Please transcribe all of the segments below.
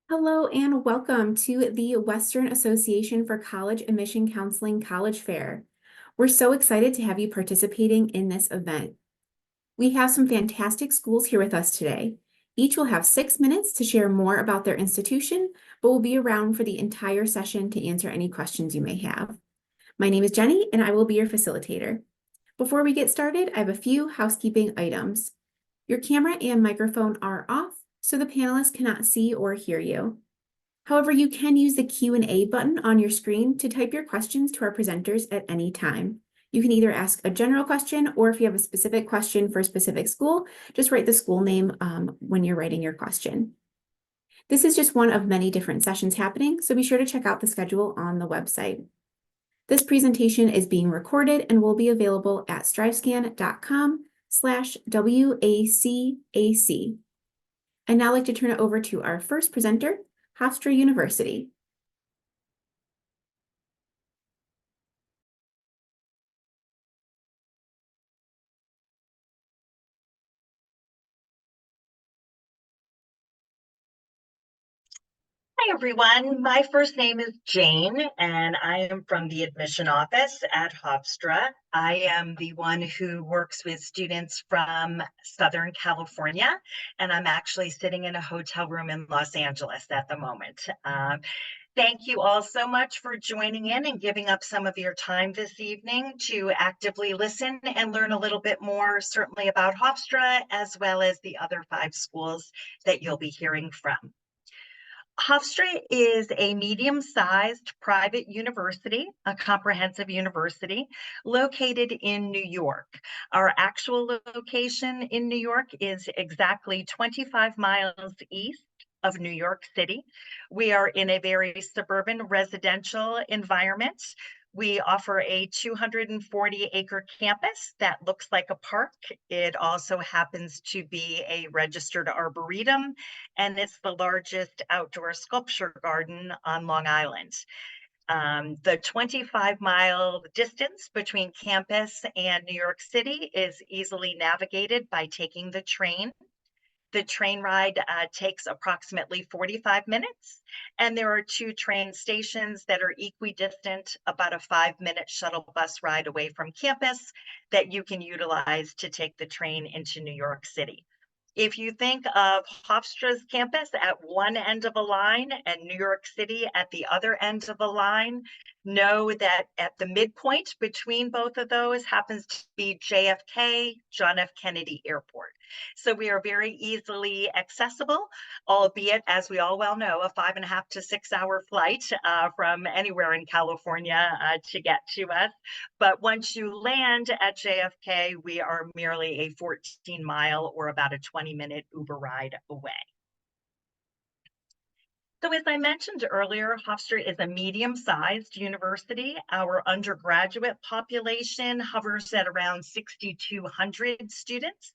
Hello and welcome to the Western Association for College Admission Counseling College Fair. We're so excited to have you participating in this event. We have some fantastic schools here with us today. Each will have 6 minutes to share more about their institution, but will be around for the entire session to answer any questions you may have. My name is Jenny and I will be your facilitator. Before we get started, I have a few housekeeping items. Your camera and microphone are off, so the panelists cannot see or hear you. However, you can use the Q&A button on your screen to type your questions to our presenters at any time. You can either ask a general question, or if you have a specific question for a specific school, just write the school name when you're writing your question. This is just one of many different sessions happening, so be sure to check out the schedule on the website. This presentation is being recorded and will be available at strivescan.com/WACAC. I'd now like to turn it over to our first presenter, Hofstra University. Hi, everyone. My first name is Jane, and I am from the admission office at Hofstra. I am the one who works with students from Southern California, and I'm actually sitting in a hotel room in Los Angeles at the moment. Thank you all so much for joining in and giving up some of your time this evening to actively listen and learn a little bit more, certainly about Hofstra, as well as the other 5 schools that you'll be hearing from. Hofstra is a medium-sized private university, a comprehensive university, located in New York. Our actual location in New York is exactly 25 miles east of New York City. We are in a very suburban residential environment. We offer a 240-acre campus that looks like a park. It also happens to be a registered arboretum, and it's the largest outdoor sculpture garden on Long Island. The 25-mile distance between campus and New York City is easily navigated by taking the train. The train ride takes approximately 45 minutes, and there are 2 train stations that are equidistant, about a 5-minute shuttle bus ride away from campus that you can utilize to take the train into New York City. If you think of Hofstra's campus at one end of a line and New York City at the other end of a line, know that at the midpoint between both of those happens to be JFK, John F. Kennedy Airport. So we are very easily accessible, albeit, as we all well know, a 5.5 to 6 hour flight from anywhere in California to get to us. But once you land at JFK, we are merely a 14-mile or about a 20-minute Uber ride away. So as I mentioned earlier, Hofstra is a medium-sized university. Our undergraduate population hovers at around 6,200 students.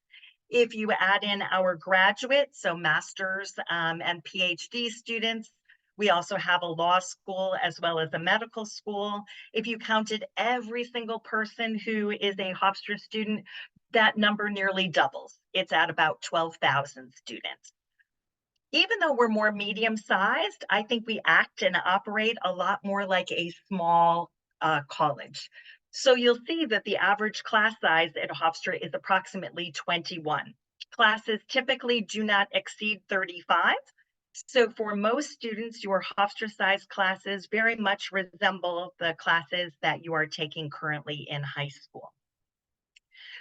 If you add in our graduates, so master's and PhD students, we also have a law school as well as a medical school. If you counted every single person who is a Hofstra student, that number nearly doubles. It's at about 12,000 students. Even though we're more medium-sized, I think we act and operate a lot more like a small college. So you'll see that the average class size at Hofstra is approximately 21. Classes typically do not exceed 35. So for most students, your Hofstra-sized classes very much resemble the classes that you are taking currently in high school.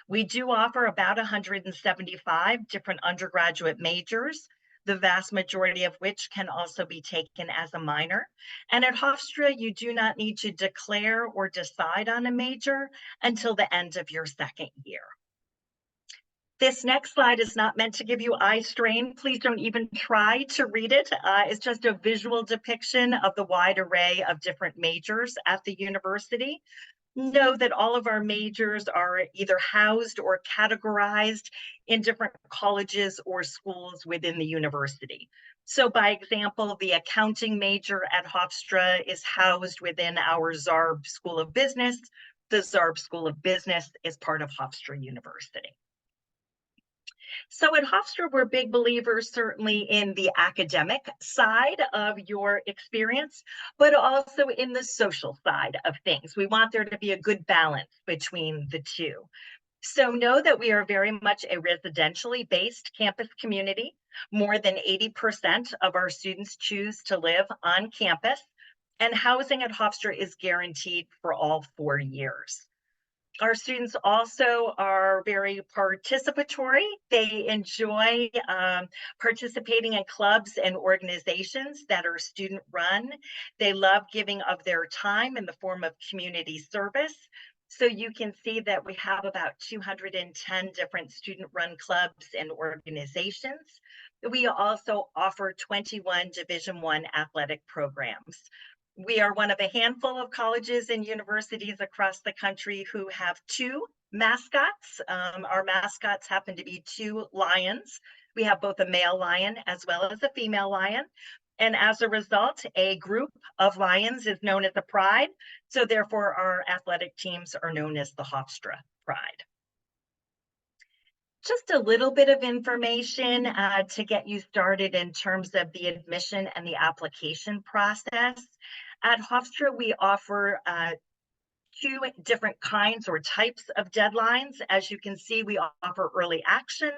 We do offer about 175 different undergraduate majors, the vast majority of which can also be taken as a minor. And at Hofstra, you do not need to declare or decide on a major until the end of your second year. This next slide is not meant to give you eye strain. Please don't even try to read it. It's just a visual depiction of the wide array of different majors at the university. Know that all of our majors are either housed or categorized in different colleges or schools within the university. So by example, the accounting major at Hofstra is housed within our Zarb School of Business. The Zarb School of Business is part of Hofstra University. So at Hofstra, we're big believers certainly in the academic side of your experience, but also in the social side of things. We want there to be a good balance between the two. So know that we are very much a residentially based campus community. More than 80% of our students choose to live on campus, and housing at Hofstra is guaranteed for all 4 years. Our students also are very participatory. They enjoy participating in clubs and organizations that are student run. They love giving of their time in the form of community service. So you can see that we have about 210 different student run clubs and organizations. We also offer 21 Division I athletic programs. We are one of a handful of colleges and universities across the country who have two mascots. Our mascots happen to be two lions. We have both a male lion as well as a female lion. And as a result, a group of lions is known as the Pride. So therefore, our athletic teams are known as the Hofstra Pride. Just a little bit of information to get you started in terms of the admission and the application process. At Hofstra, we offer two different kinds or types of deadlines. As you can see, we offer early action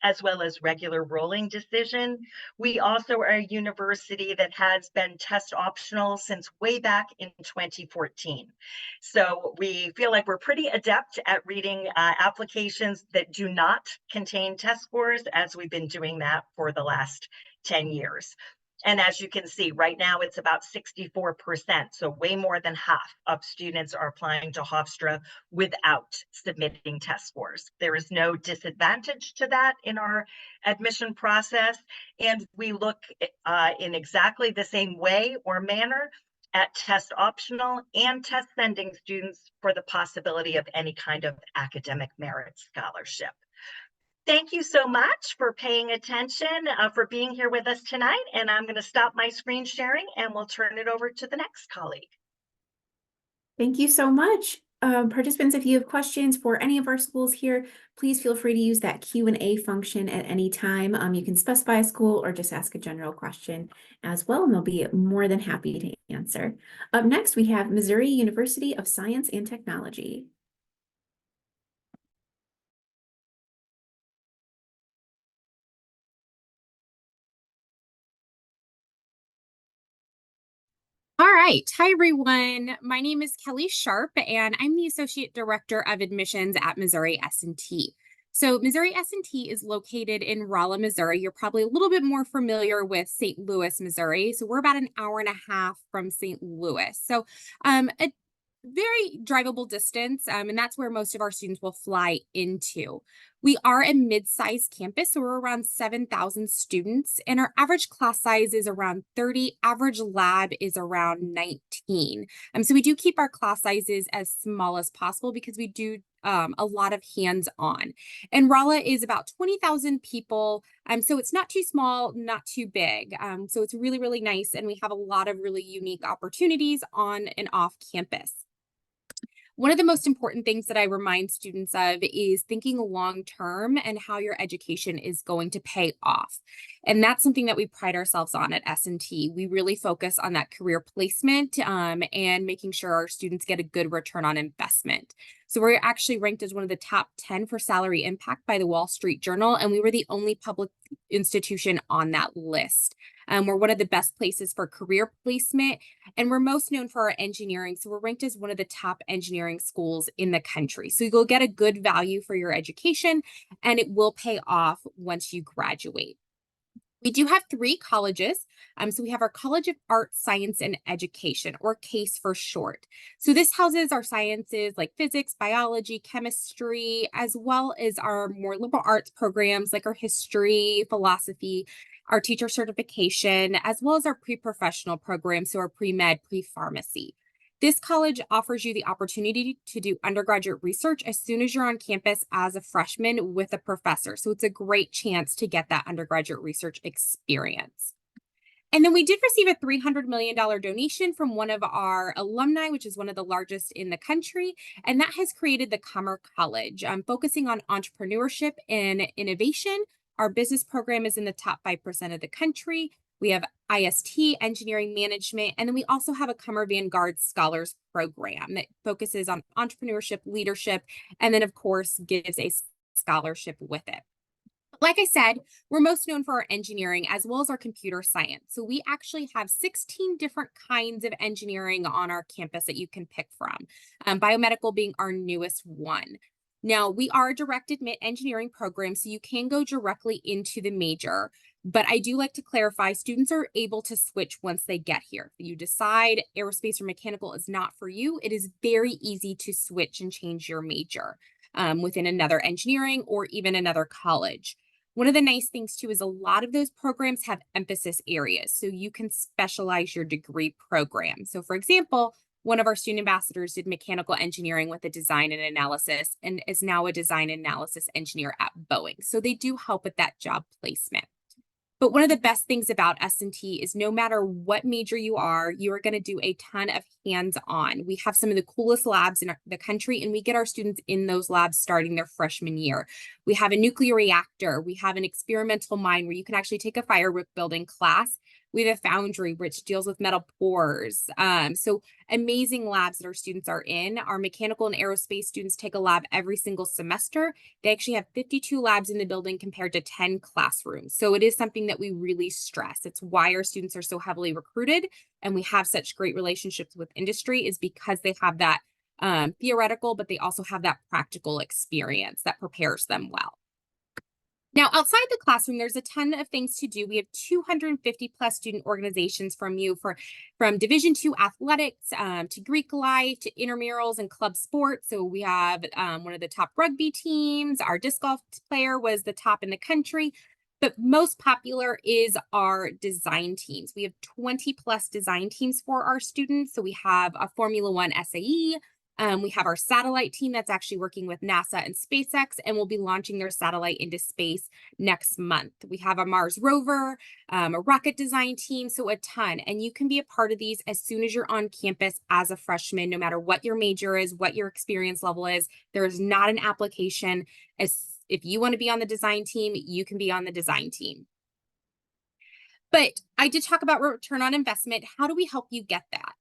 as well as regular rolling decision. We also are a university that has been test optional since way back in 2014. So we feel like we're pretty adept at reading applications that do not contain test scores, as we've been doing that for the last 10 years. And as you can see, right now it's about 64%. So way more than half of students are applying to Hofstra without submitting test scores. There is no disadvantage to that in our admission process. And we look in exactly the same way or manner at test optional and test sending students for the possibility of any kind of academic merit scholarship. Thank you so much for paying attention, for being here with us tonight. And I'm going to stop my screen sharing and we'll turn it over to the next colleague. Thank you so much. Participants, if you have questions for any of our schools here, please feel free to use that Q&A function at any time. You can specify a school or just ask a general question as well, and they'll be more than happy to answer. Up next, we have Missouri University of Science and Technology. All right. Hi, everyone. My name is Kelly Sharp, and I'm the Associate Director of Admissions at Missouri S&T. So Missouri S&T is located in Rolla, Missouri. You're probably a little bit more familiar with St. Louis, Missouri. So we're about an hour and a half from St. Louis. So a very drivable distance, and that's where most of our students will fly into. We are a mid-sized campus, so we're around 7,000 students, and our average class size is around 30. Average lab is around 19. So we do keep our class sizes as small as possible because we do a lot of hands-on. And Rolla is about 20,000 people, so it's not too small, not too big. So it's really, really nice, and we have a lot of really unique opportunities on and off campus. One of the most important things that I remind students of is thinking long term and how your education is going to pay off. And that's something that we pride ourselves on at S&T. We really focus on that career placement and making sure our students get a good return on investment. So we're actually ranked as one of the top 10 for salary impact by the Wall Street Journal, and we were the only public institution on that list. We're one of the best places for career placement, and we're most known for our engineering. So we're ranked as one of the top engineering schools in the country. So you'll get a good value for your education, and it will pay off once you graduate. We do have 3 colleges. So we have our College of Arts, Science, and Education, or CASE for short. So this houses our sciences like physics, biology, chemistry, as well as our more liberal arts programs like our history, philosophy, our teacher certification, as well as our pre-professional programs, so our pre-med, pre-pharmacy. This college offers you the opportunity to do undergraduate research as soon as you're on campus as a freshman with a professor. So it's a great chance to get that undergraduate research experience. And then we did receive a $300 million donation from one of our alumni, which is one of the largest in the country. And that has created the Comer College, focusing on entrepreneurship and innovation. Our business program is in the top 5% of the country. We have IST, engineering management, and then we also have a Comer Vanguard Scholars Program that focuses on entrepreneurship, leadership, and then, of course, gives a scholarship with it. Like I said, we're most known for our engineering as well as our computer science. So we actually have 16 different kinds of engineering on our campus that you can pick from, biomedical being our newest one. Now, we are a direct admit engineering program, so you can go directly into the major. But I do like to clarify, students are able to switch once they get here. If you decide aerospace or mechanical is not for you, it is very easy to switch and change your major within another engineering or even another college. One of the nice things too is a lot of those programs have emphasis areas, so you can specialize your degree program. So for example, one of our student ambassadors did mechanical engineering with a design and analysis and is now a design analysis engineer at Boeing. So they do help with that job placement. But one of the best things about S&T is no matter what major you are going to do a ton of hands-on. We have some of the coolest labs in the country, and we get our students in those labs starting their freshman year. We have a nuclear reactor. We have an experimental mine where you can actually take a firework building class. We have a foundry which deals with metal pours. So amazing labs that our students are in. Our mechanical and aerospace students take a lab every single semester. They actually have 52 labs in the building compared to 10 classrooms. So it is something that we really stress. It's why our students are so heavily recruited and we have such great relationships with industry, is because they have that theoretical, but they also have that practical experience that prepares them well. Now, outside the classroom, there's a ton of things to do. We have 250 plus student organizations from Division II athletics to Greek life to intramurals and club sports. So we have one of the top rugby teams. Our disc golf player was the top in the country. But most popular is our design teams. We have 20 plus design teams for our students. So we have a Formula One SAE. We have our satellite team that's actually working with NASA and SpaceX, and will be launching their satellite into space next month. We have a Mars rover, a rocket design team, so a ton. And you can be a part of these as soon as you're on campus as a freshman, no matter what your major is, what your experience level is. There is not an application. If you want to be on the design team, you can be on the design team. But I did talk about return on investment. How do we help you get that?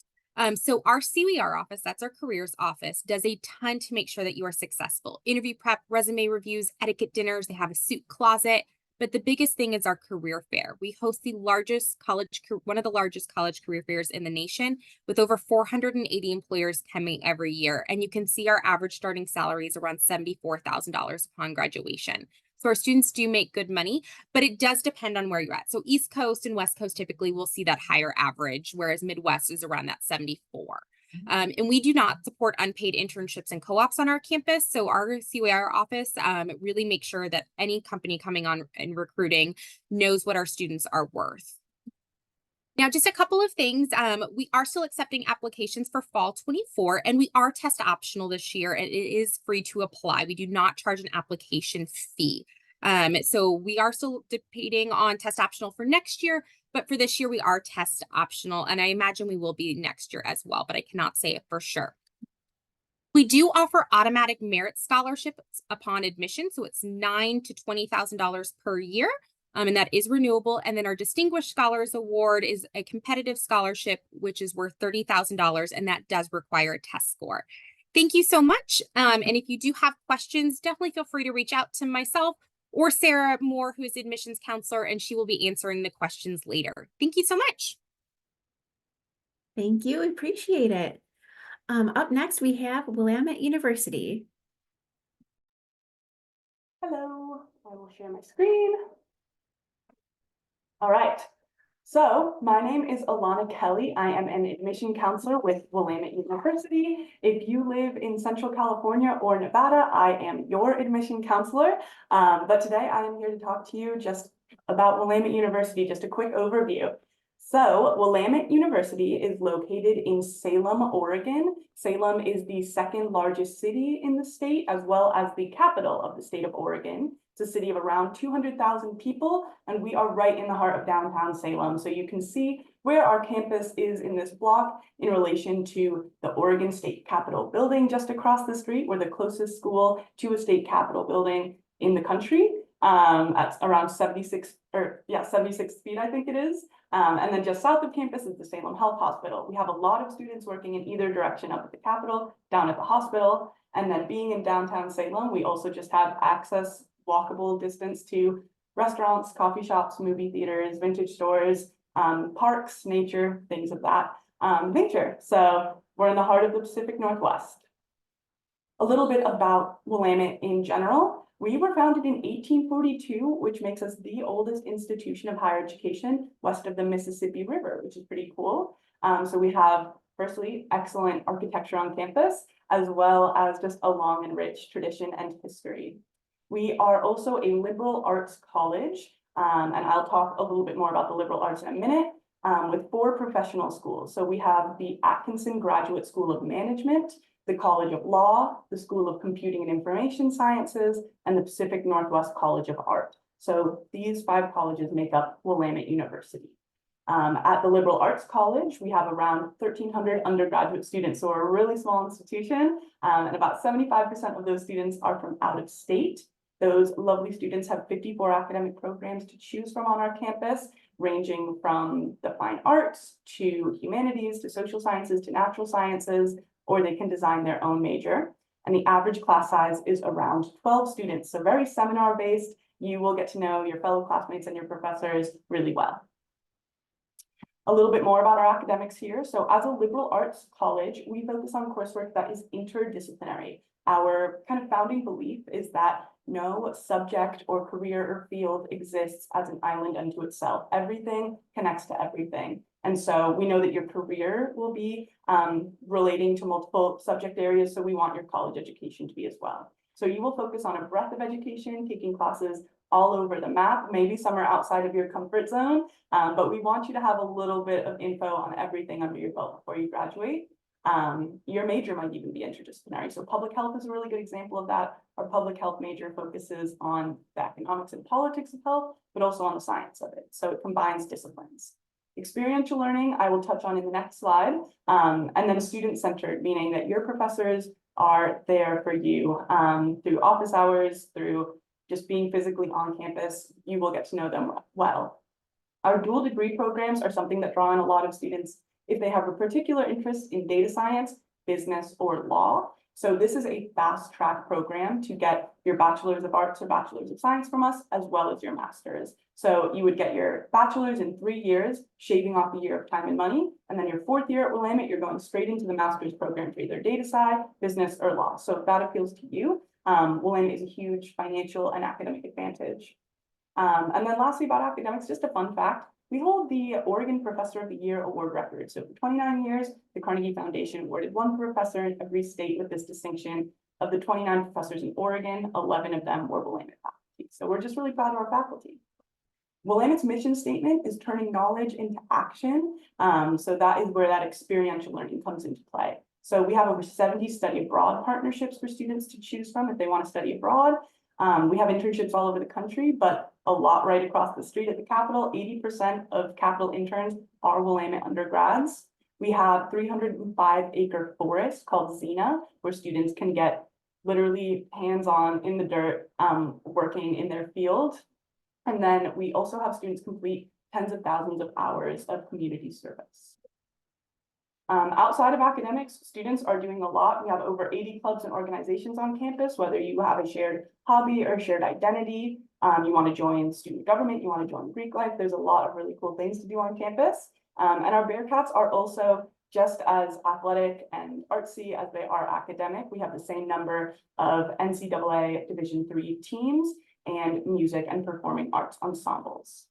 So our CWR office, that's our careers office, does a ton to make sure that you are successful. Interview prep, resume reviews, etiquette dinners, they have a suit closet. But the biggest thing is our career fair. We host one of the largest college career fairs in the nation, with over 480 employers coming every year. And you can see our average starting salary is around $74,000 upon graduation. So our students do make good money, but it does depend on where you're at. So East Coast and West Coast typically will see that higher average, whereas Midwest is around that 74. And we do not support unpaid internships and co-ops on our campus. So our CWR office really makes sure that any company coming on and recruiting knows what our students are worth. Now, just a couple of things. We are still accepting applications for fall 24, and we are test optional this year, and it is free to apply. We do not charge an application fee. So we are still debating on test optional for next year, but for this year, we are test optional, and I imagine we will be next year as well, but I cannot say it for sure. We do offer automatic merit scholarships upon admission, so it's $9,000 to $20,000 per year. And that is renewable. And then our Distinguished Scholars Award is a competitive scholarship, which is worth $30,000, and that does require a test score. Thank you so much. And if you do have questions, definitely feel free to reach out to myself or Sarah Moore, who is the admissions counselor, and she will be answering the questions later. Thank you so much. Thank you. Appreciate it. Up next, we have Willamette University. Hello, I will share my screen. All right, so my name is Alana Kelly. I am an admission counselor with Willamette University. If you live in Central California or Nevada, I am your admission counselor. But today I am here to talk to you just about Willamette University, just a quick overview. So Willamette University is located in Salem, Oregon. Salem is the second largest city in the state, as well as the capital of the state of Oregon. It's a city of around 200,000 people, and we are right in the heart of downtown Salem. So you can see where our campus is in this block in relation to the Oregon State Capitol building just across the street. We're the closest school to a state capitol building in the country. At around 76 feet, I think it is. And then just south of campus is the Salem Health Hospital. We have a lot of students working in either direction, up at the Capitol, down at the hospital. And then being in downtown Salem, we also just have access, walkable distance to restaurants, coffee shops, movie theaters, vintage stores, parks, nature, things of that nature. So we're in the heart of the Pacific Northwest. A little bit about Willamette in general. We were founded in 1842, which makes us the oldest institution of higher education west of the Mississippi River, which is pretty cool. So we have, firstly, excellent architecture on campus, as well as just a long and rich tradition and history. We are also a liberal arts college, and I'll talk a little bit more about the liberal arts in a minute, with 4 professional schools. So we have the Atkinson Graduate School of Management, the College of Law, the School of Computing and Information Sciences, and the Pacific Northwest College of Art. So these 5 colleges make up Willamette University. At the Liberal Arts College, we have around 1,300 undergraduate students, so we're a really small institution, and about 75% of those students are from out of state. Those lovely students have 54 academic programs to choose from on our campus, ranging from the fine arts to humanities to social sciences to natural sciences, or they can design their own major. And the average class size is around 12 students, so very seminar-based. You will get to know your fellow classmates and your professors really well. A little bit more about our academics here. So as a liberal arts college, we focus on coursework that is interdisciplinary. Our kind of founding belief is that no subject or career or field exists as an island unto itself. Everything connects to everything. And so we know that your career will be relating to multiple subject areas, so we want your college education to be as well. So you will focus on a breadth of education, taking classes all over the map. Maybe some are outside of your comfort zone, but we want you to have a little bit of info on everything under your belt before you graduate. Your major might even be interdisciplinary. So public health is a really good example of that. Our public health major focuses on the economics and politics of health, but also on the science of it. So it combines disciplines. Experiential learning, I will touch on in the next slide. And then student-centered, meaning that your professors are there for you through office hours, through just being physically on campus. You will get to know them well. Our dual degree programs are something that draw in a lot of students if they have a particular interest in data science, business, or law. So this is a fast track program to get your bachelor's of arts or bachelor's of science from us, as well as your master's. So you would get your bachelor's in 3 years, shaving off a year of time and money. And then your 4th year at Willamette, you're going straight into the master's program for either data sci, business, or law. So if that appeals to you, Willamette is a huge financial and academic advantage. And then lastly about academics, just a fun fact. We hold the Oregon Professor of the Year award record. So for 29 years, the Carnegie Foundation awarded 1 professor in every state with this distinction. Of the 29 professors in Oregon, 11 of them were Willamette faculty. So we're just really proud of our faculty. Willamette's mission statement is turning knowledge into action. So that is where that experiential learning comes into play. So we have over 70 study abroad partnerships for students to choose from if they want to study abroad. We have internships all over the country, but a lot right across the street at the Capitol. 80% of Capitol interns are Willamette undergrads. We have 305-acre forest called Xena, where students can get literally hands-on in the dirt, working in their field. And then we also have students complete tens of thousands of hours of community service. Outside of academics, students are doing a lot. We have over 80 clubs and organizations on campus, whether you have a shared hobby or shared identity, you want to join student government, you want to join Greek life, there's a lot of really cool things to do on campus. And our Bearcats are also just as athletic and artsy as they are academic. We have the same number of NCAA Division III teams and music and performing arts ensembles.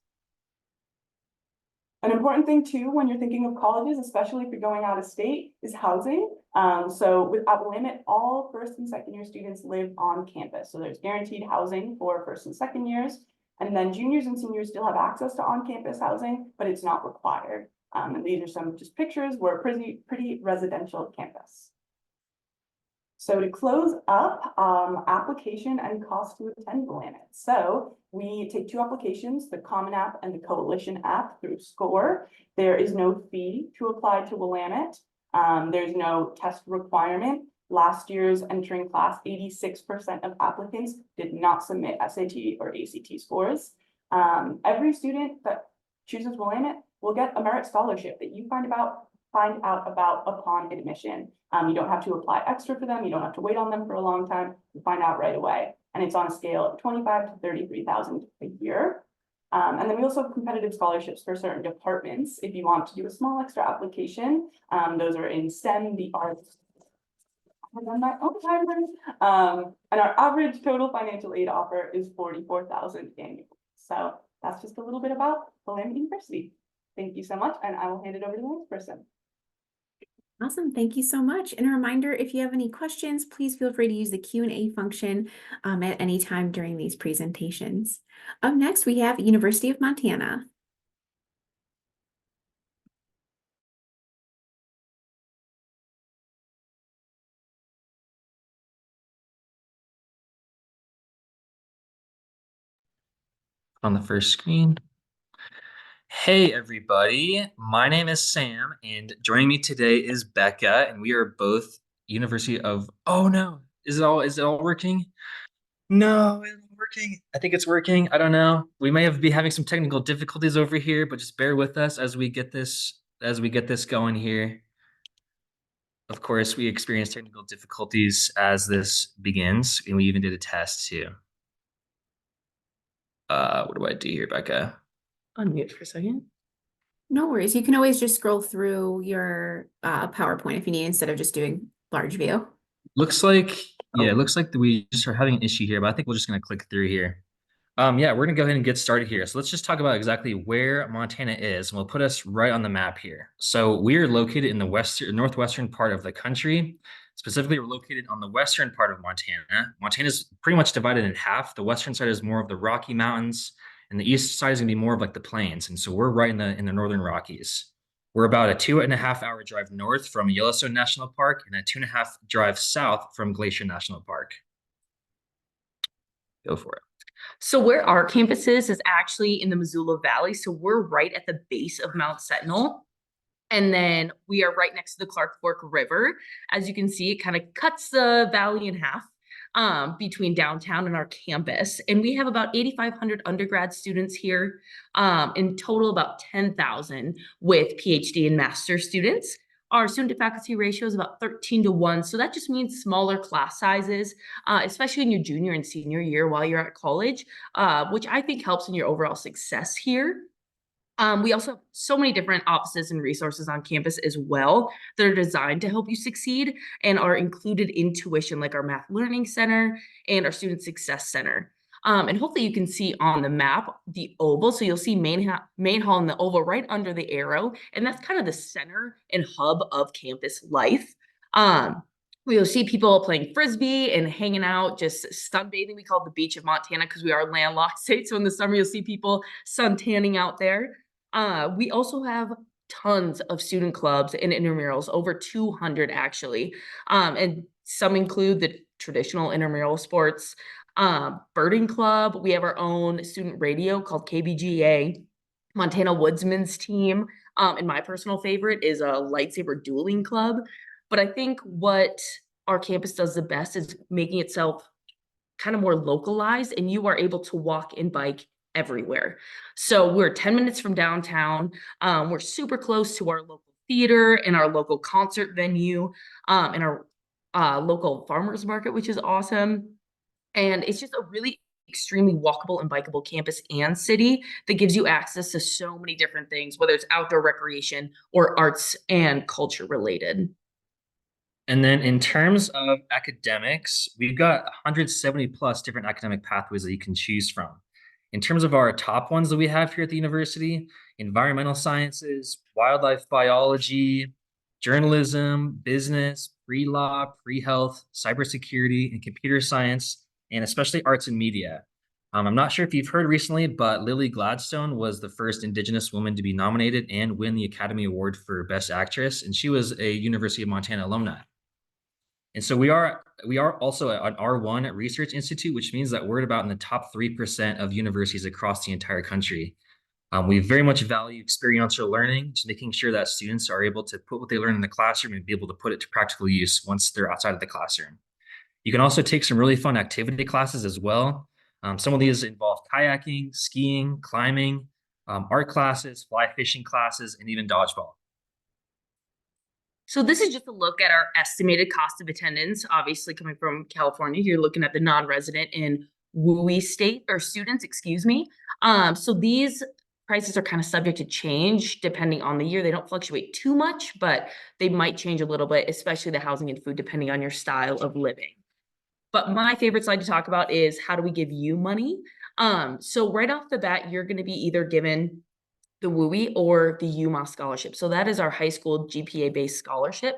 An important thing too, when you're thinking of colleges, especially if you're going out of state, is housing. So at Willamette, all 1st and 2nd year students live on campus. So there's guaranteed housing for 1st and 2nd years. And then juniors and seniors still have access to on-campus housing, but it's not required. And these are some just pictures. We're a pretty residential campus. So to close up, application and cost to attend Willamette. So we take two applications, the Common App and the Coalition app through SCORE. There is no fee to apply to Willamette. There's no test requirement. Last year's entering class, 86% of applicants did not submit SAT or ACT scores. Every student that chooses Willamette will get a merit scholarship that you find out about upon admission. You don't have to apply extra for them. You don't have to wait on them for a long time. You find out right away. And it's on a scale of 25 to 33,000 a year. And then we also have competitive scholarships for certain departments. If you want to do a small extra application, those are in STEM, the arts. I've done my own timer. And our average total financial aid offer is 44,000 annually. So that's just a little bit about Willamette University. Thank you so much, and I will hand it over to the next person. Awesome. Thank you so much. And a reminder, if you have any questions, please feel free to use the Q&A function at any time during these presentations. Up next, we have University of Montana. On the first screen. Hey everybody, my name is Sam and joining me today is Becca, and we are both University of, oh no, is it all working? No, it's not working. I think it's working. I don't know. We may be having some technical difficulties over here, but just bear with us as we get this going here. Of course, we experience technical difficulties as this begins, and we even did a test too. What do I do here, Becca? Unmute for a second. No worries. You can always just scroll through your PowerPoint if you need, instead of just doing large view. Looks like, yeah, it looks like we just are having an issue here, but I think we're just going to click through here. Yeah, we're going to go ahead and get started here. So let's just talk about exactly where Montana is, and we'll put us right on the map here. So we are located in the northwestern part of the country. Specifically, we're located on the western part of Montana. Montana is pretty much divided in half. The western side is more of the Rocky Mountains, and the east side is gonna be more of like the plains. And so we're right in the northern Rockies. We're about a 2.5-hour drive north from Yellowstone National Park and a 2.5 drive south from Glacier National Park. Go for it. So where our campus is actually in the Missoula Valley. So we're right at the base of Mount Sentinel. And then we are right next to the Clark Fork River. As you can see, it kind of cuts the valley in half between downtown and our campus. And we have about 8,500 undergrad students here, in total about 10,000 with PhD and master students. Our student to faculty ratio is about 13:1. So that just means smaller class sizes, especially in your junior and senior year while you're at college, which I think helps in your overall success here. We also have so many different offices and resources on campus as well that are designed to help you succeed and are included in tuition, like our Math Learning Center and our Student Success Center. And hopefully you can see on the map the oval. So you'll see main hall and the oval right under the arrow. And that's kind of the center and hub of campus life. You'll see people playing Frisbee and hanging out, just sunbathing. We call it the beach of Montana because we are a landlocked state. So in the summer, you'll see people sun tanning out there. We also have tons of student clubs and intramurals, over 200 actually. And some include the traditional intramural sports, birding club. We have our own student radio called KBGA, Montana Woodsman's team. And my personal favorite is a lightsaber dueling club. But I think what our campus does the best is making itself kind of more localized, and you are able to walk and bike everywhere. So we're 10 minutes from downtown. We're super close to our local theater and our local concert venue, and our local farmers market, which is awesome. And it's just a really extremely walkable and bikeable campus and city that gives you access to so many different things, whether it's outdoor recreation or arts and culture related. And then in terms of academics, we've got 170 plus different academic pathways that you can choose from. In terms of our top ones that we have here at the university, environmental sciences, wildlife biology, journalism, business, pre-law, pre-health, cybersecurity, and computer science, and especially arts and media. I'm not sure if you've heard recently, but Lily Gladstone was the first Indigenous woman to be nominated and win the Academy Award for Best Actress, and she was a University of Montana alumni. And so we are also an R1 research institute, which means that we're about in the top 3% of universities across the entire country. We very much value experiential learning, just making sure that students are able to put what they learn in the classroom and be able to put it to practical use once they're outside of the classroom. You can also take some really fun activity classes as well. Some of these involve kayaking, skiing, climbing, art classes, fly fishing classes, and even dodgeball. So this is just a look at our estimated cost of attendance. Obviously, coming from California, you're looking at the non-resident and WUI state or students, excuse me. So these prices are kind of subject to change depending on the year. They don't fluctuate too much, but they might change a little bit, especially the housing and food, depending on your style of living. But my favorite slide to talk about is how do we give you money? So right off the bat, you're going to be either given the WUI or the UMass scholarship. So that is our high school GPA based scholarship.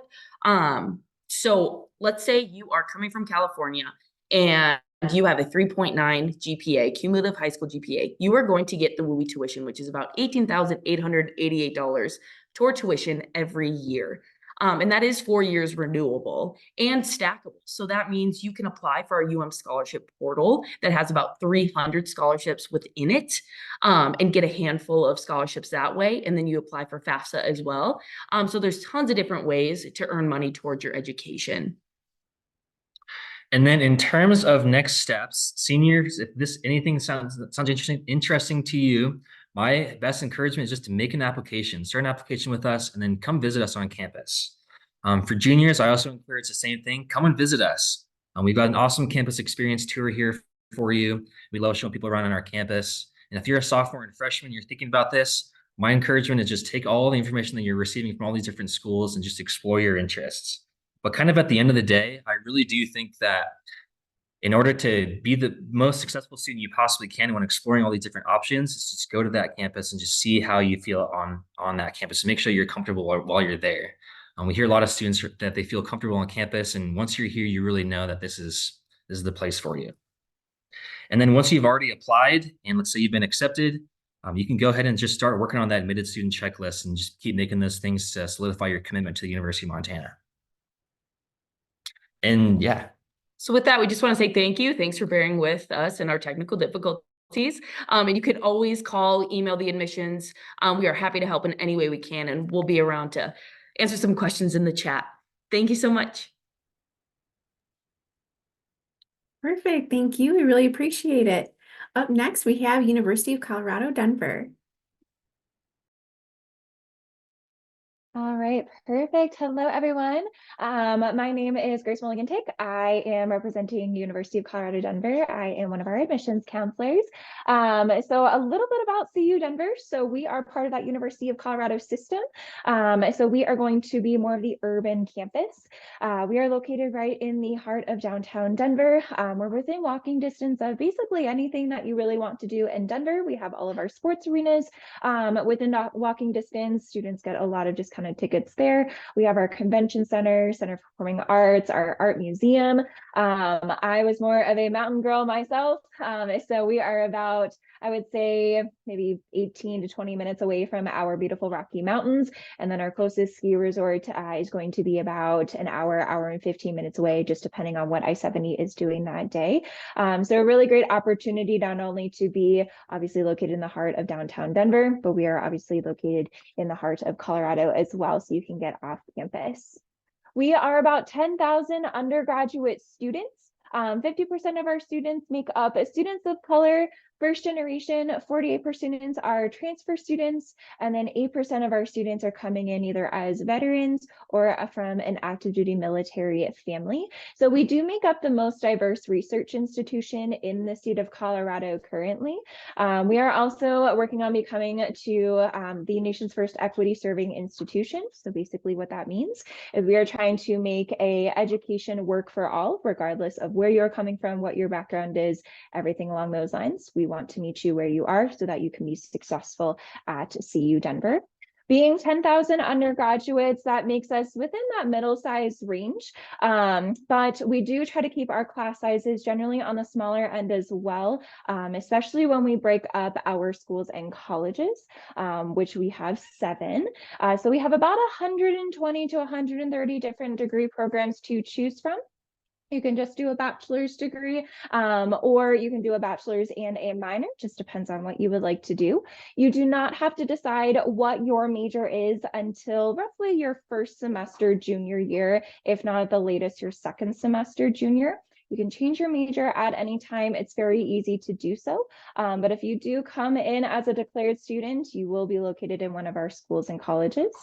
So let's say you are coming from California and you have a 3.9 GPA, cumulative high school GPA. You are going to get the WUI tuition, which is about $18,888 toward tuition every year. And that is 4 years renewable and stackable. So that means you can apply for our scholarship portal that has about 300 scholarships within it, and get a handful of scholarships that way. And then you apply for FAFSA as well. So there's tons of different ways to earn money towards your education. And then in terms of next steps, seniors, if anything sounds interesting to you, my best encouragement is just to make an application, start an application with us, and then come visit us on campus. For juniors, I also encourage the same thing. Come and visit us. We've got an awesome campus experience tour here for you. We love showing people around on our campus. And if you're a sophomore and freshman, you're thinking about this, my encouragement is just take all the information that you're receiving from all these different schools and just explore your interests. But kind of at the end of the day, I really do think that in order to be the most successful student you possibly can when exploring all these different options, is just go to that campus and just see how you feel on that campus and make sure you're comfortable while you're there. We hear a lot of students that they feel comfortable on campus, and once you're here, you really know that this is the place for you. And then once you've already applied, and let's say you've been accepted, you can go ahead and just start working on that admitted student checklist and just keep making those things to solidify your commitment to the University of Montana. And yeah. So with that, we just want to say thank you. Thanks for bearing with us and our technical difficulties. And you can always call, email the admissions. We are happy to help in any way we can, and we'll be around to answer some questions in the chat. Thank you so much. Perfect. Thank you. We really appreciate it. Up next, we have University of Colorado, Denver. All right, perfect. Hello, everyone. My name is Grace Mulligan-Tick. I am representing University of Colorado, Denver. I am one of our admissions counselors. So a little bit about CU Denver. So we are part of that University of Colorado system. So we are going to be more of the urban campus. We are located right in the heart of downtown Denver. We're within walking distance of basically anything that you really want to do in Denver. We have all of our sports arenas within walking distance. Students get a lot of just kind of tickets there. We have our convention center, Center for Performing Arts, our art museum. I was more of a mountain girl myself. So we are about, I would say, maybe 18 to 20 minutes away from our beautiful Rocky Mountains. And then our closest ski resort is going to be about an hour and 15 minutes away, just depending on what I-70 is doing that day. So a really great opportunity not only to be obviously located in the heart of downtown Denver, but we are obviously located in the heart of Colorado as well, so you can get off campus. We are about 10,000 undergraduate students. 50% of our students make up students of color, first generation, 48% students are transfer students, and then 8% of our students are coming in either as veterans or from an active duty military family. So we do make up the most diverse research institution in the state of Colorado currently. We are also working on becoming the nation's first equity serving institution. So basically what that means is we are trying to make education work for all, regardless of where you're coming from, what your background is, everything along those lines. We want to meet you where you are so that you can be successful at CU Denver. Being 10,000 undergraduates, that makes us within that middle size range. But we do try to keep our class sizes generally on the smaller end as well, especially when we break up our schools and colleges, which we have 7. So we have about 120 to 130 different degree programs to choose from. You can just do a bachelor's degree, or you can do a bachelor's and a minor, just depends on what you would like to do. You do not have to decide what your major is until roughly your first semester junior year, if not at the latest your second semester junior. You can change your major at any time. It's very easy to do so. But if you do come in as a declared student, you will be located in one of our schools and colleges.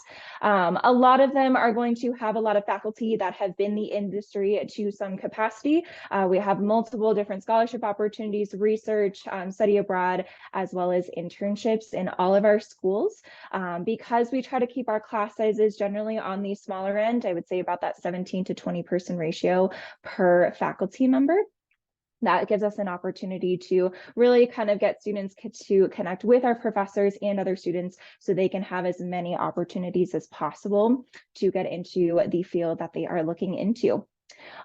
A lot of them are going to have a lot of faculty that have been in the industry to some capacity. We have multiple different scholarship opportunities, research, study abroad, as well as internships in all of our schools. Because we try to keep our class sizes generally on the smaller end, I would say about that 17 to 20 person ratio per faculty member. That gives us an opportunity to really kind of get students to connect with our professors and other students so they can have as many opportunities as possible to get into the field that they are looking into.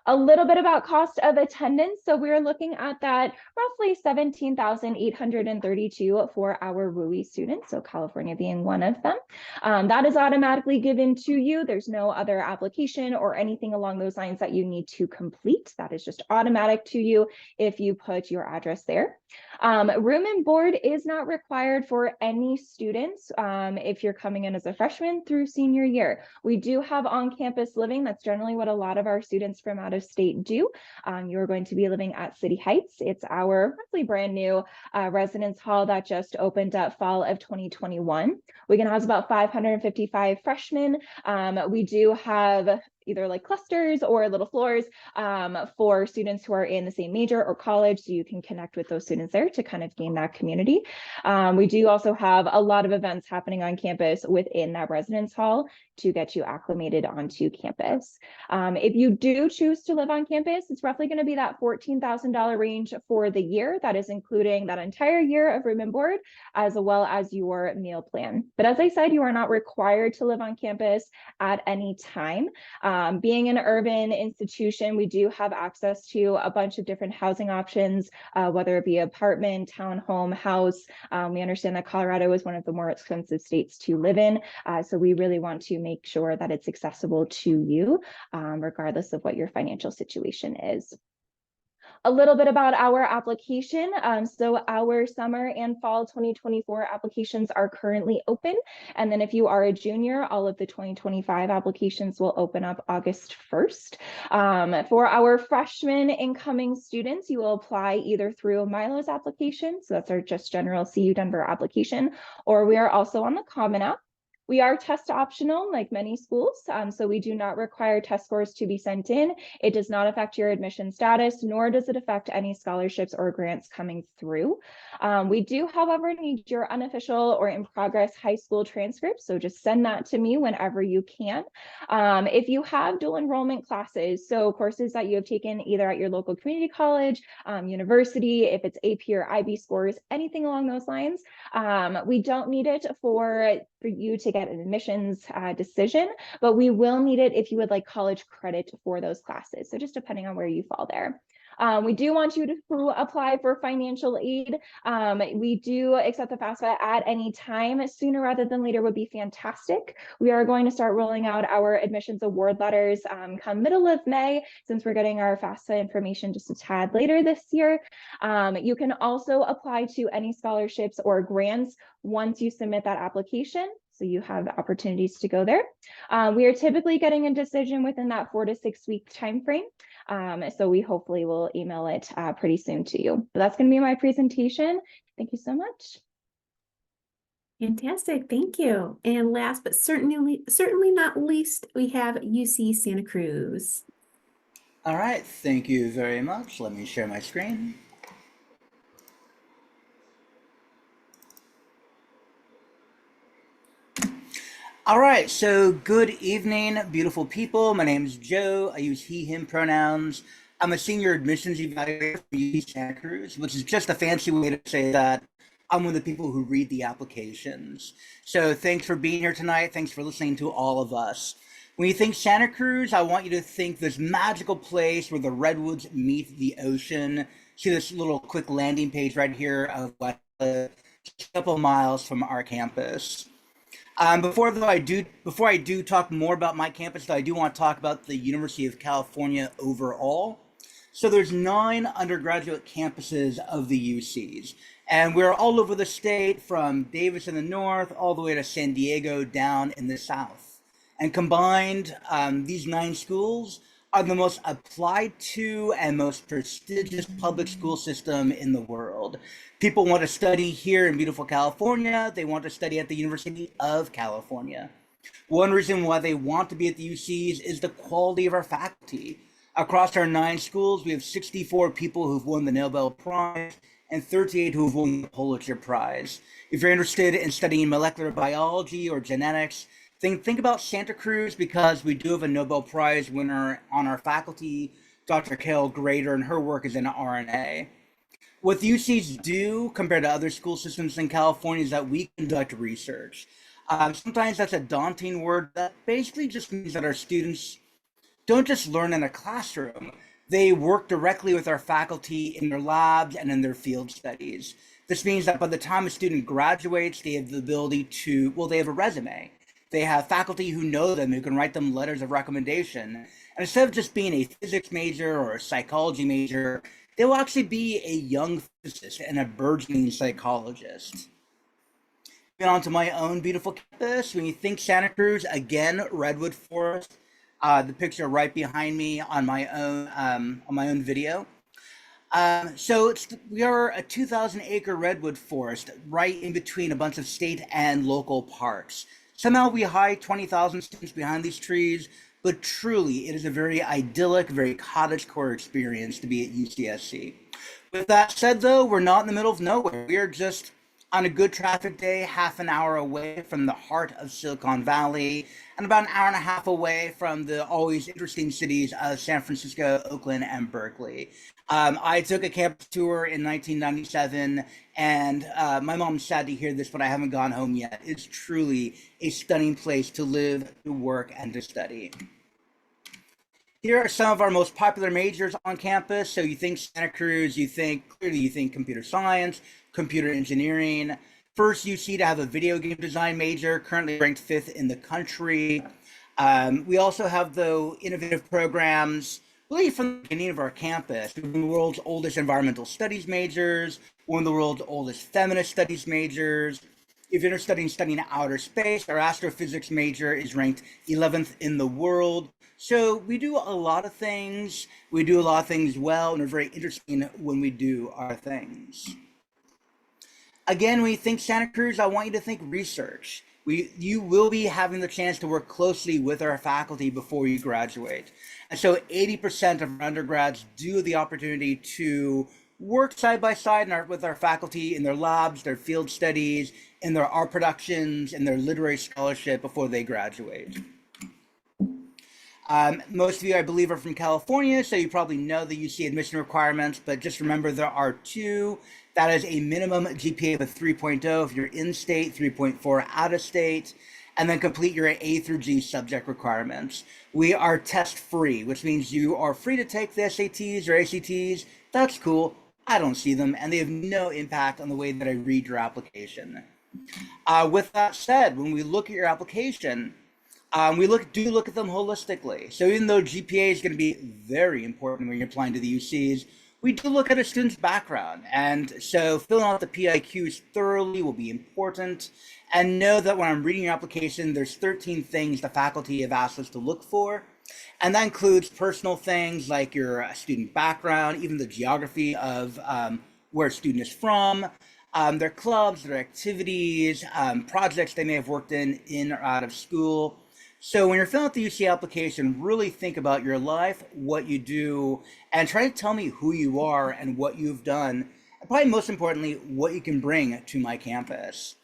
A little bit about cost of attendance. So we're looking at that roughly 17,832 for our WUI students, so California being one of them. That is automatically given to you. There's no other application or anything along those lines that you need to complete. That is just automatic to you if you put your address there. Room and board is not required for any students if you're coming in as a freshman through senior year. We do have on-campus living. That's generally what a lot of our students from out of state do. You're going to be living at City Heights. It's our roughly brand new residence hall that just opened up fall of 2021. We can house about 555 freshmen. We do have either like clusters or little floors for students who are in the same major or college, so you can connect with those students there to kind of gain that community. We do also have a lot of events happening on campus within that residence hall to get you acclimated onto campus. If you do choose to live on campus, it's roughly going to be that $14,000 range for the year. That is including that entire year of room and board, as well as your meal plan. But as I said, you are not required to live on campus at any time. Being an urban institution, we do have access to a bunch of different housing options, whether it be apartment, townhome, house. We understand that Colorado is one of the more expensive states to live in, so we really want to make sure that it's accessible to you, regardless of what your financial situation is. A little bit about our application. So our summer and fall 2024 applications are currently open. And then if you are a junior, all of the 2025 applications will open up August 1st. For our freshman incoming students, you will apply either through Milo's application. So that's our just general CU Denver application, or we are also on the Common App. We are test optional like many schools, so we do not require test scores to be sent in. It does not affect your admission status, nor does it affect any scholarships or grants coming through. We do, however, need your unofficial or in progress high school transcripts, so just send that to me whenever you can. If you have dual enrollment classes, so courses that you have taken either at your local community college, university, if it's AP or IB scores, anything along those lines, we don't need it for you to get an admissions decision, but we will need it if you would like college credit for those classes. So just depending on where you fall there. We do want you to apply for financial aid. We do accept the FAFSA at any time. Sooner rather than later would be fantastic. We are going to start rolling out our admissions award letters come middle of May, since we're getting our FAFSA information just a tad later this year. You can also apply to any scholarships or grants once you submit that application. So you have opportunities to go there. We are typically getting a decision within that 4 to 6 week time frame. So we hopefully will email it pretty soon to you. But that's going to be my presentation. Thank you so much. Fantastic, thank you. And last but certainly not least, we have UC Santa Cruz. All right, thank you very much. Let me share my screen. All right, so good evening, beautiful people. My name is Joe. I use he, him pronouns. I'm a senior admissions evaluator from UC Santa Cruz, which is just a fancy way to say that I'm one of the people who read the applications. So thanks for being here tonight. Thanks for listening to all of us. When you think Santa Cruz, I want you to think this magical place where the redwoods meet the ocean. See this little quick landing page right here of just a couple miles from our campus. Before I do talk more about my campus, though, I do want to talk about the University of California overall. So there's 9 undergraduate campuses of the UCs, and we're all over the state, from Davis in the north all the way to San Diego down in the south. And combined, these 9 schools are the most applied to and most prestigious public school system in the world. People want to study here in beautiful California. They want to study at the University of California. One reason why they want to be at the UCs is the quality of our faculty. Across our 9 schools, we have 64 people who've won the Nobel Prize and 38 who've won the Pulitzer Prize. If you're interested in studying molecular biology or genetics, think about Santa Cruz, because we do have a Nobel Prize winner on our faculty, Dr. Carol Grader, and her work is in RNA. What the UCs do compared to other school systems in California is that we conduct research. Sometimes that's a daunting word. That basically just means that our students don't just learn in a classroom. They work directly with our faculty in their labs and in their field studies. This means that by the time a student graduates, they have the ability to, they have a resume. They have faculty who know them, who can write them letters of recommendation. And instead of just being a physics major or a psychology major, they will actually be a young physicist and a burgeoning psychologist. Moving on to my own beautiful campus, when you think Santa Cruz, again, redwood forest. The picture right behind me on my own video. We are a 2,000-acre redwood forest right in between a bunch of state and local parks. Somehow we hide 20,000 students behind these trees, but truly it is a very idyllic, very cottagecore experience to be at UCSC. With that said, though, we're not in the middle of nowhere. We are just, on a good traffic day, half an hour away from the heart of Silicon Valley, and about an hour and a half away from the always interesting cities of San Francisco, Oakland, and Berkeley. I took a campus tour in 1997, and my mom's sad to hear this, but I haven't gone home yet. It's truly a stunning place to live, to work, and to study. Here are some of our most popular majors on campus. So you think Santa Cruz, you think computer science, computer engineering. First UC to have a video game design major, currently ranked 5th in the country. We also have, though, innovative programs really from the beginning of our campus. We're one of the world's oldest environmental studies majors, one of the world's oldest feminist studies majors. If you're interested in studying outer space, our astrophysics major is ranked 11th in the world. So we do a lot of things. We do a lot of things well, and we're very interesting when we do our things. Again, when you think Santa Cruz, I want you to think research. You will be having the chance to work closely with our faculty before you graduate. And so 80% of our undergrads do have the opportunity to work side by side with our faculty in their labs, their field studies, in their art productions, in their literary scholarship before they graduate. Most of you, I believe, are from California, so you probably know the UC admission requirements, but just remember there are 2. That is a minimum GPA of a 3.0 if you're in-state, 3.4 out-of-state, and then complete your A through G subject requirements. We are test-free, which means you are free to take the SATs or ACTs. That's cool. I don't see them, and they have no impact on the way that I read your application. With that said, when we look at your application, we do look at them holistically. So even though GPA is going to be very important when you're applying to the UCs, we do look at a student's background. And so filling out the PIQs thoroughly will be important. And know that when I'm reading your application, there's 13 things the faculty have asked us to look for. And that includes personal things like your student background, even the geography of where a student is from, their clubs, their activities, projects they may have worked in or out of school. So when you're filling out the UC application, really think about your life, what you do, and try to tell me who you are and what you've done, and probably most importantly, what you can bring to my campus.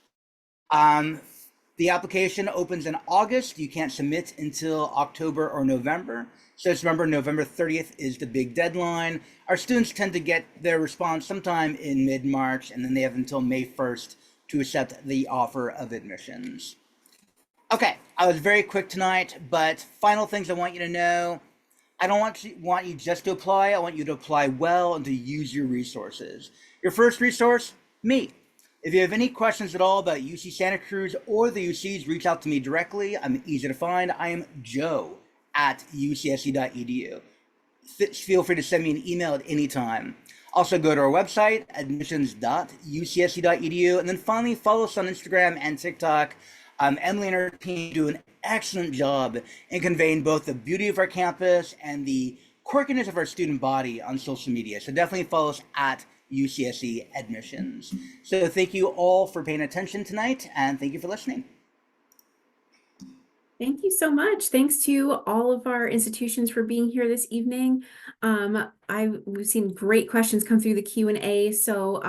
The application opens in August. You can't submit until October or November. So just remember, November 30th is the big deadline. Our students tend to get their response sometime in mid-March, and then they have until May 1st to accept the offer of admissions. Okay, I was very quick tonight, but final things I want you to know. I don't want you just to apply. I want you to apply well and to use your resources. Your first resource, me. If you have any questions at all about UC Santa Cruz or the UCs, reach out to me directly. I'm easy to find. I am joe@ucsc.edu. Feel free to send me an email at any time. Also go to our website, admissions.ucsc.edu. And then finally, follow us on Instagram and TikTok. Emily and her team do an excellent job in conveying both the beauty of our campus and the quirkiness of our student body on social media. So definitely follow us at UCSC Admissions. So thank you all for paying attention tonight, and thank you for listening. Thank you so much. Thanks to all of our institutions for being here this evening. We've seen great questions come through the Q&A. So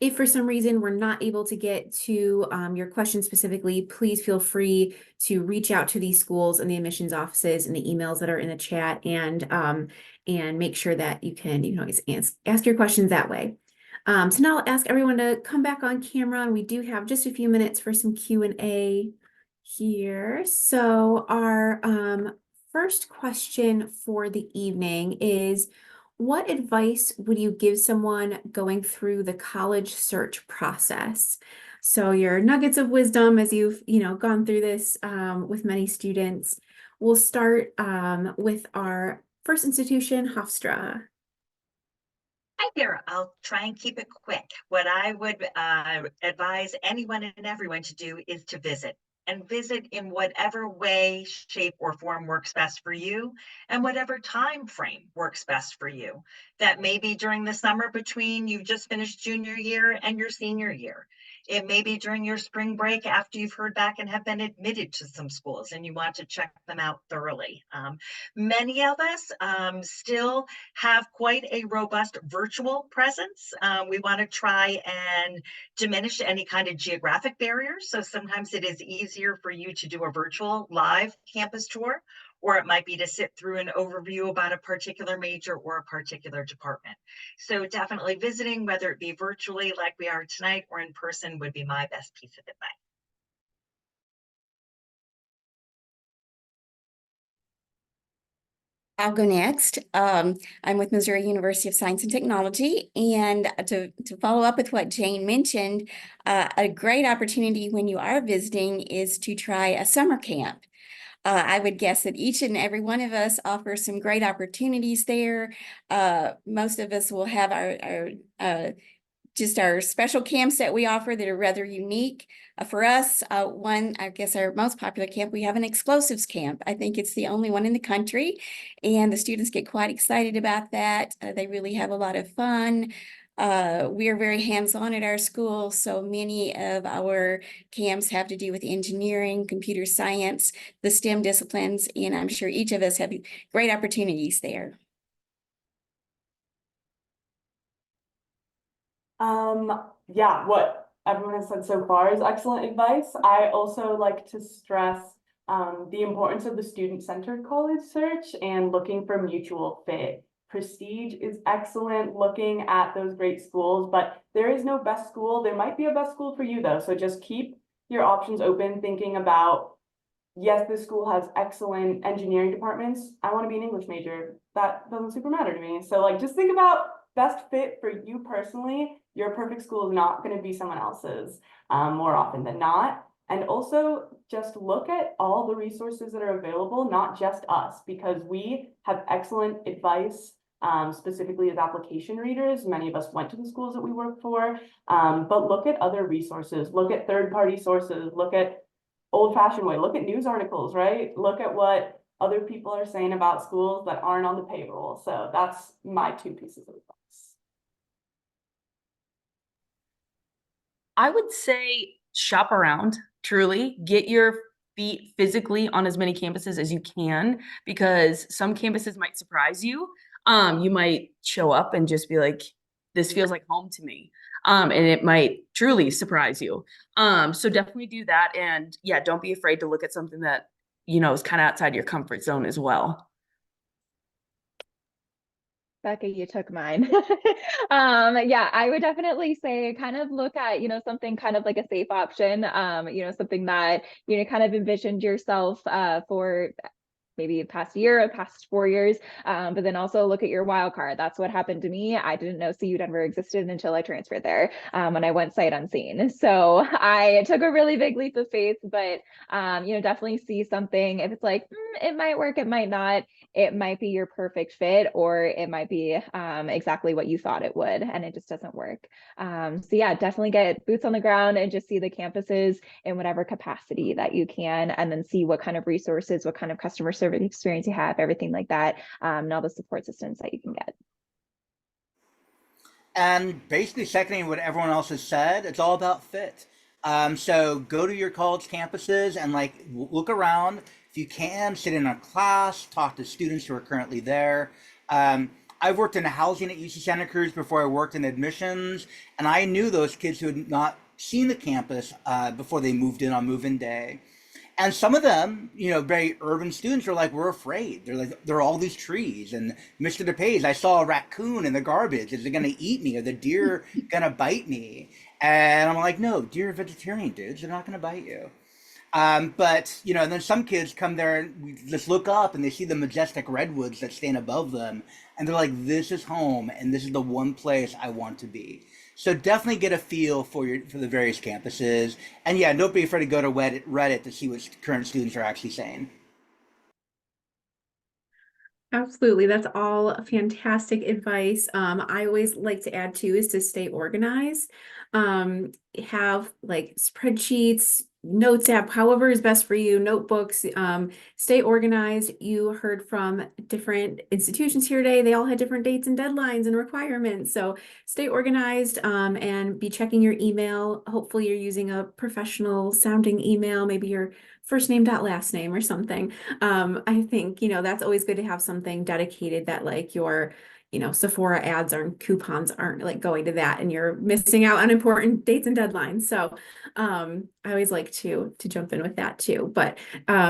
if for some reason we're not able to get to your question specifically, please feel free to reach out to these schools and the admissions offices and the emails that are in the chat, and make sure that you can always ask your questions that way. So now I'll ask everyone to come back on camera, and we do have just a few minutes for some Q&A here. So our first question for the evening is, what advice would you give someone going through the college search process? So your nuggets of wisdom as you've gone through this with many students. We'll start with our first institution, Hofstra. Hi there. I'll try and keep it quick. What I would advise anyone and everyone to do is to visit. And visit in whatever way, shape, or form works best for you, and whatever time frame works best for you. That may be during the summer between you've just finished junior year and your senior year. It may be during your spring break after you've heard back and have been admitted to some schools and you want to check them out thoroughly. Many of us still have quite a robust virtual presence. We want to try and diminish any kind of geographic barriers. So sometimes it is easier for you to do a virtual live campus tour, or it might be to sit through an overview about a particular major or a particular department. So definitely visiting, whether it be virtually like we are tonight or in person, would be my best piece of advice. I'll go next. I'm with Missouri University of Science and Technology, and to follow up with what Jane mentioned, a great opportunity when you are visiting is to try a summer camp. I would guess that each and every one of us offers some great opportunities there. Most of us will have our special camps that we offer that are rather unique. For us, I guess our most popular camp, we have an explosives camp. I think it's the only one in the country, and the students get quite excited about that. They really have a lot of fun. We are very hands-on at our school, so many of our camps have to do with engineering, computer science, the STEM disciplines, and I'm sure each of us have great opportunities there. Yeah, what everyone has said so far is excellent advice. I also like to stress the importance of the student-centered college search and looking for mutual fit. Prestige is excellent, looking at those great schools, but there is no best school. There might be a best school for you though, so just keep your options open, thinking about, yes, this school has excellent engineering departments. I want to be an English major. That doesn't super matter to me. So like, just think about best fit for you personally. Your perfect school is not going to be someone else's more often than not. And also just look at all the resources that are available, not just us, because we have excellent advice, specifically as application readers. Many of us went to the schools that we work for, but look at other resources, look at third-party sources, look at old-fashioned way, look at news articles, right? Look at what other people are saying about schools that aren't on the payroll. So that's my 2 pieces of advice. I would say shop around, truly. Get your feet physically on as many campuses as you can, because some campuses might surprise you. You might show up and just be like, this feels like home to me. and it might truly surprise you. So definitely do that. And yeah, don't be afraid to look at something that, you know, is kind of outside your comfort zone as well. Becca, you took mine. Yeah, I would definitely say kind of look at, something kind of like a safe option, something that, kind of envisioned yourself for maybe past year or past 4 years, but then also look at your wild card. That's what happened to me. I didn't know CU Denver existed until I transferred there, when I went sight unseen. So I took a really big leap of faith, but definitely see something. If it's like, it might work, it might not, it might be your perfect fit, or it might be exactly what you thought it would, and it just doesn't work. So yeah, definitely get boots on the ground and just see the campuses in whatever capacity that you can, and then see what kind of resources, what kind of customer service experience you have, everything like that, and all the support systems that you can get. And basically seconding what everyone else has said, it's all about fit. So go to your college campuses and like look around. If you can, sit in a class, talk to students who are currently there. I've worked in housing at UC Santa Cruz before I worked in admissions, and I knew those kids who had not seen the campus before they moved in on move-in day. And some of them, very urban students are like, we're afraid. They're like, there are all these trees. And Mr. DePace, I saw a raccoon in the garbage. Is it going to eat me? Are the deer going to bite me? And I'm like, no, deer are vegetarian, dudes. They're not going to bite you. But, and then some kids come there and we just look up and they see the majestic redwoods that stand above them. And they're like, this is home. And this is the one place I want to be. So definitely get a feel for the various campuses. And yeah, don't be afraid to go to Reddit to see what current students are actually saying. Absolutely. That's all fantastic advice. I always like to add too is to stay organized. Have like spreadsheets, notes app, however is best for you, notebooks, stay organized. You heard from different institutions here today. They all had different dates and deadlines and requirements. So stay organized, and be checking your email. Hopefully you're using a professional sounding email, maybe your first name dot last name or something. I think, that's always good to have something dedicated that like your Sephora ads or coupons aren't like going to that and you're missing out on important dates and deadlines. So I always like to jump in with that too. But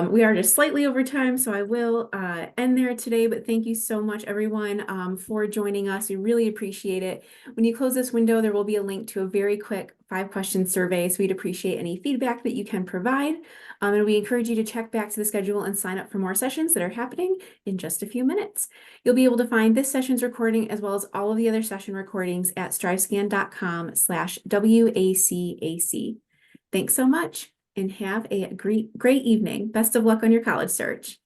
we are just slightly over time, so I will end there today. But thank you so much, everyone, for joining us. We really appreciate it. When you close this window, there will be a link to a very quick 5-question survey. So we'd appreciate any feedback that you can provide. And we encourage you to check back to the schedule and sign up for more sessions that are happening in just a few minutes. You'll be able to find this session's recording as well as all of the other session recordings at strivescan.com/WACAC. Thanks so much and have a great evening. Best of luck on your college search.